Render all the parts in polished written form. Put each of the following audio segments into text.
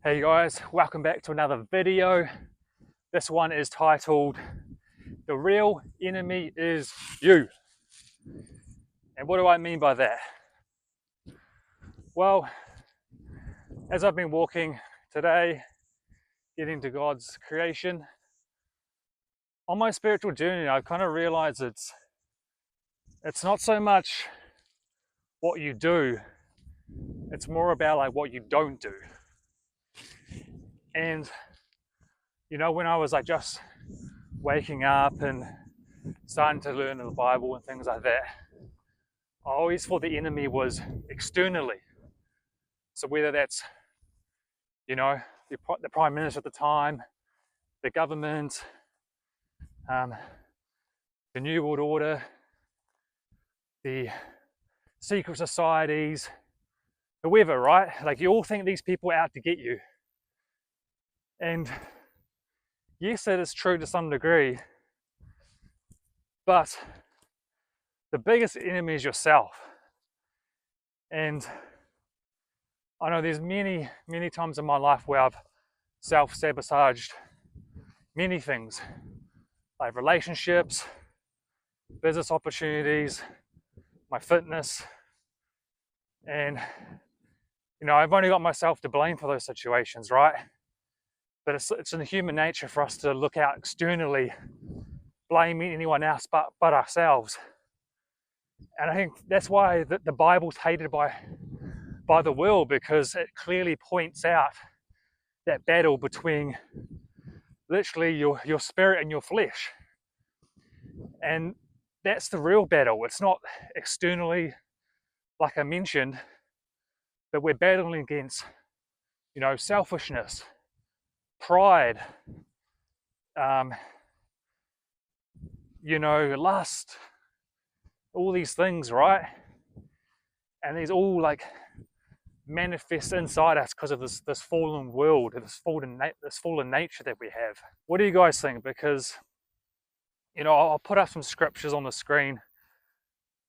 Hey guys, welcome back to another video. This one is titled, The Real Enemy is You. And what do I mean by that? Well, as I've been walking today, getting to God's creation, on my spiritual journey, I've kind of realized it's not so much what you do, it's more about like what you don't do. And when I was like just waking up and starting to learn the Bible and things like that, I always thought the enemy was externally. So whether that's, the Prime Minister at the time, the government, the New World Order, the secret societies, whoever, right? Like you all think these people are out to get you. And yes, it is true to some degree, but the biggest enemy is yourself. And I know there's many, many times in my life where I've self-sabotaged many things, like relationships, business opportunities, my fitness. And, I've only got myself to blame for those situations, right? But it's in human nature for us to look out externally, blaming anyone else but ourselves. And I think that's why the Bible's hated by the world, because it clearly points out that battle between literally your spirit and your flesh. And that's the real battle. It's not externally, like I mentioned, but we're battling against, selfishness, pride, lust, all these things, right? And these all like manifest inside us because of this fallen world, this fallen nature that we have. What do you guys think? Because I'll put up some scriptures on the screen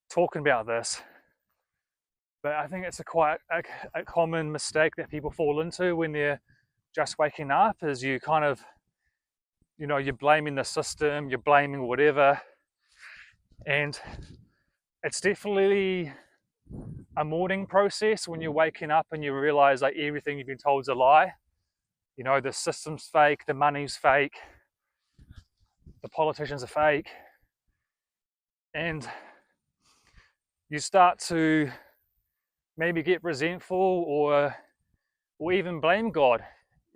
talking about this, but I think it's quite a common mistake that people fall into when they're just waking up, is you kind of, you're blaming the system, you're blaming whatever. And it's definitely a mourning process when you're waking up and you realize like everything you've been told is a lie. The system's fake, the money's fake, the politicians are fake. And you start to maybe get resentful or even blame God.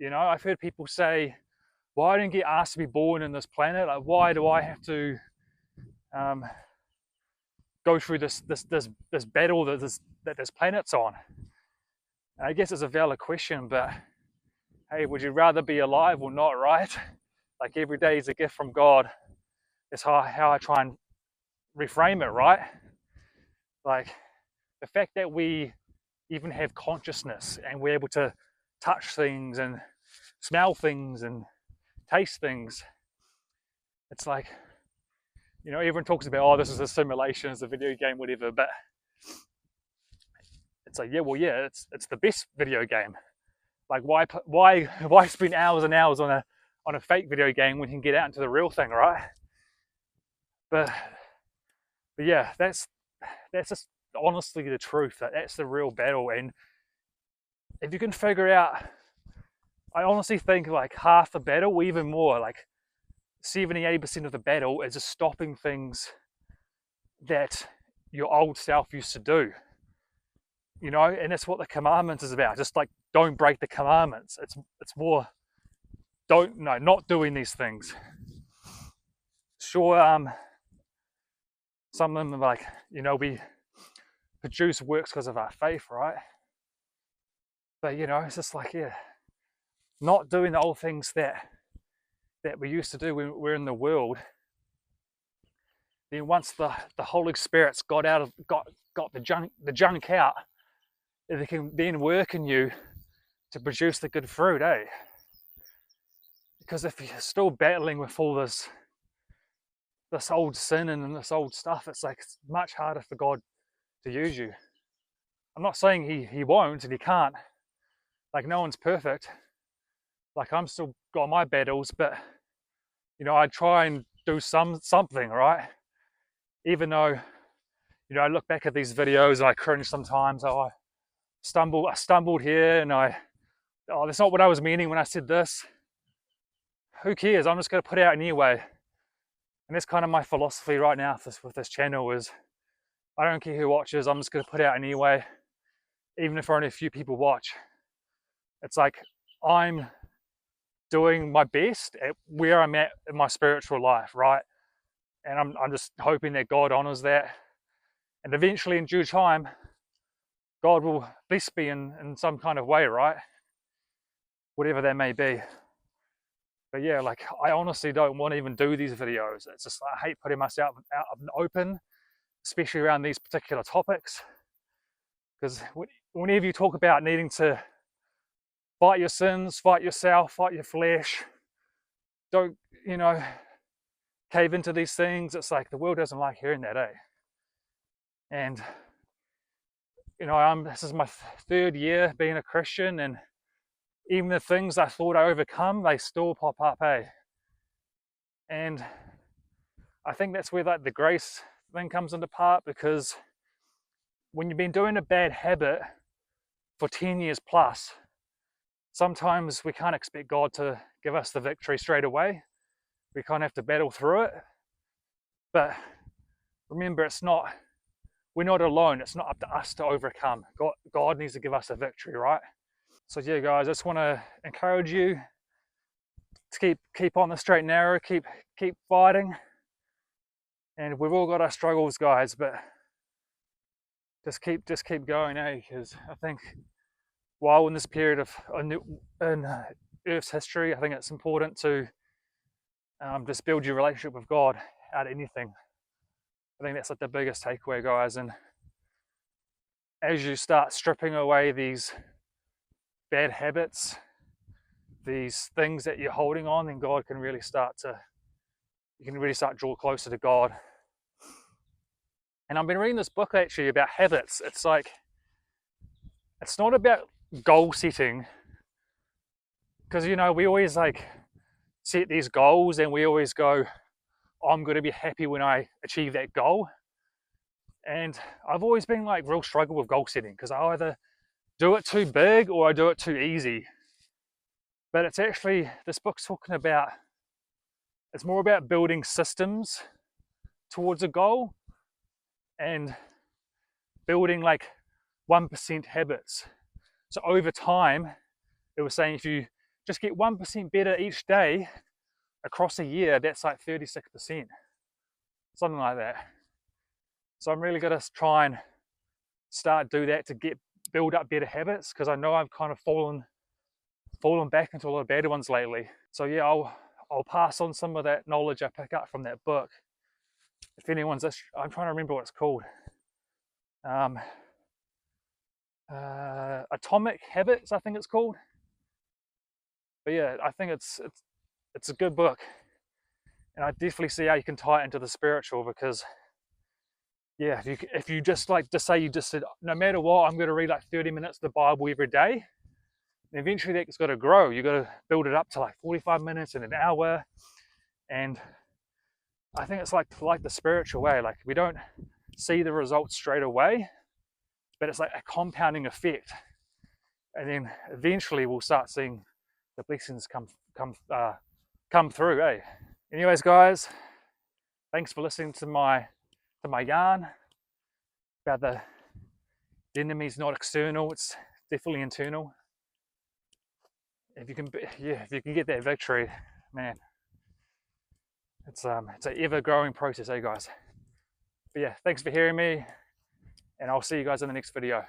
I've heard people say, why didn't I get asked to be born in this planet? Like, why do I have to go through this battle that this planet's on? And I guess it's a valid question, but hey, would you rather be alive or not, right? Like every day is a gift from God. That's how I try and reframe it, right? Like the fact that we even have consciousness and we're able to touch things and smell things and taste things. It's like, everyone talks about, oh, this is a simulation, it's a video game, whatever, but it's like, it's the best video game. Like why spend hours and hours on a fake video game when you can get out into the real thing, right? But yeah, that's just honestly the truth. That's the real battle. And if you can figure out, I honestly think like half the battle, or even more, like 70-80% of the battle is just stopping things that your old self used to do. And that's what the commandments is about. Just like, don't break the commandments. It's more, not doing these things. Sure, some of them are like, we produce works because of our faith, right? But it's just like, not doing the old things that we used to do when we're in the world. Then once the Holy Spirit's got the junk out, it can then work in you to produce the good fruit, eh? Because if you're still battling with all this old sin and this old stuff, it's like it's much harder for God to use you. I'm not saying he won't and he can't. Like no one's perfect. Like, I'm still got my battles, but you know, I try and do something, right? Even though, you know, I look back at these videos and I cringe sometimes. Oh, I stumbled here, and oh, that's not what I was meaning when I said this. Who cares? I'm just going to put it out anyway. And that's kind of my philosophy right now with this channel is I don't care who watches, I'm just going to put it out anyway, even if only a few people watch. It's like I'm doing my best at where I'm at in my spiritual life, right? And I'm just hoping that God honors that. And eventually, in due time, God will bless me in some kind of way, right? Whatever that may be. But yeah, like, I honestly don't want to even do these videos. It's just, I hate putting myself out in the open, especially around these particular topics. Because whenever you talk about needing to fight your sins, fight yourself, fight your flesh, don't, you know, cave into these things, it's like the world doesn't like hearing that, eh? And, you know, this is my third year being a Christian, and even the things I thought I overcome, they still pop up, eh? And I think that's where like the grace thing comes into part, because when you've been doing a bad habit for 10 years plus, sometimes we can't expect God to give us the victory straight away. We kind of have to battle through it. But remember, we're not alone. It's not up to us to overcome. God needs to give us a victory, right? So yeah, guys, I just want to encourage you to keep on the straight and narrow, keep fighting. And we've all got our struggles, guys, but just keep going, eh? Because I think while in this period of in Earth's history, I think it's important to just build your relationship with God out of anything. I think that's like the biggest takeaway, guys. And as you start stripping away these bad habits, these things that you're holding on, then God can really start to draw closer to God. And I've been reading this book actually about habits. It's like, it's not about goal setting, because, you know, we always like set these goals and we always go, oh, I'm going to be happy when I achieve that goal. And I've always been like real struggle with goal setting, because I either do it too big or I do it too easy. But it's actually, this book's talking about, it's more about building systems towards a goal and building like 1% habits. So over time, it was saying if you just get 1% better each day across a year, that's like 36%, something like that. So I'm really going to try and do that to build up better habits, because I know I've kind of fallen back into a lot of bad ones lately. So yeah, I'll pass on some of that knowledge I pick up from that book. If anyone's, I'm trying to remember what it's called. Atomic Habits, I think it's called. But yeah, I think it's a good book, and I definitely see how you can tie it into the spiritual, because yeah, if you just say you just said, no matter what, I'm going to read like 30 minutes of the Bible every day, and eventually that's got to grow. You've got to build it up to like 45 minutes and an hour. And I think it's like the spiritual way. Like, we don't see the results straight away, but it's like a compounding effect. And then eventually we'll start seeing the blessings come through, eh? Anyways, guys, thanks for listening to my yarn about the enemy's not external, it's definitely internal. If you can get that victory, man, it's an ever-growing process, eh, guys? But yeah, thanks for hearing me, and I'll see you guys in the next video.